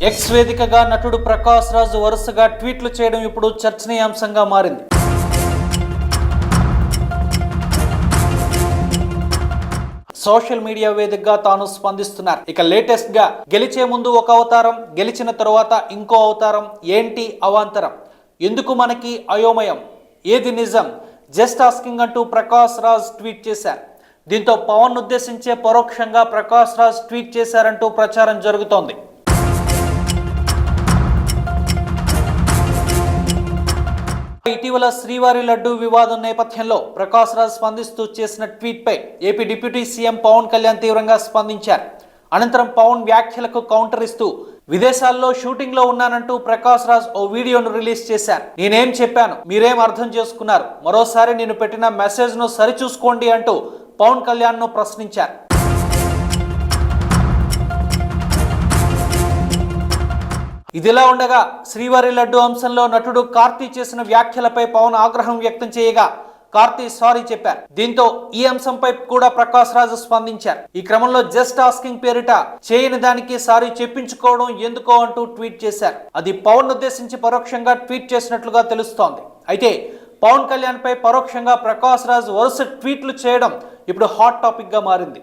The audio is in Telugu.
ఎక్స్ వేదికగా నటుడు ప్రకాష్ రాజ్ వరుసగా ట్వీట్లు చేయడం ఇప్పుడు చర్చనీయాంశంగా మారింది. సోషల్ మీడియా వేదికగా తాను స్పందిస్తున్నారు. ఇక లేటెస్ట్ గా గెలిచే ముందు ఒక అవతారం, గెలిచిన తరువాత ఇంకో అవతారం, ఏంటి అవాంతరం, ఎందుకు మనకి అయోమయం, ఏది నిజం, జస్ట్ ఆస్కింగ్ అంటూ ప్రకాష్ రాజ్ ట్వీట్ చేశారు. దీంతో పవన్ ఉద్దేశించే పరోక్షంగా ప్రకాష్ రాజ్ ట్వీట్ చేశారంటూ ప్రచారం జరుగుతోంది. ఇటీవల శ్రీవారి లడ్డు వివాదం నేపథ్యంలో ప్రకాష్ రాజ్ స్పందిస్తూ చేసిన ట్వీట్ పై AP deputy CM Pawan Kalyan తీవ్రంగా స్పందించారు. అనంతరం పవన్ వ్యాఖ్యలకు కౌంటర్ ఇస్తూ విదేశాల్లో షూటింగ్ లో ఉన్నానంటూ ప్రకాష్ రాజ్ ఓ వీడియోను రిలీజ్ చేశారు. నేనేం చెప్పాను, మీరేం అర్థం చేసుకున్నారు, మరోసారి నేను పెట్టిన మెసేజ్ ను సరిచూసుకోండి అంటూ పవన్ కళ్యాణ్ ను ప్రశ్నించారు. ఇదిలా ఉండగా శ్రీవారి లడ్డు అంశంలో నటుడు కార్తీ చేసిన వ్యాఖ్యలపై పవన్ ఆగ్రహం వ్యక్తం చేయగా కార్తీ సారీ చెప్పారు. దీంతో ఈ అంశంపై కూడా ప్రకాష్ రాజ్ స్పందించారు. ఈ క్రమంలో జస్ట్ ఆస్కింగ్ పేరిట చేయని దానికి సారీ చెప్పించుకోవడం ఎందుకో అంటూ ట్వీట్ చేశారు. అది పవన్ ఉద్దేశించి పరోక్షంగా ట్వీట్ చేసినట్లుగా తెలుస్తోంది. అయితే పవన్ కళ్యాణ్ పై పరోక్షంగా ప్రకాష్ రాజ్ వరుస ట్వీట్లు చేయడం ఇప్పుడు హాట్ టాపిక్ గా మారింది.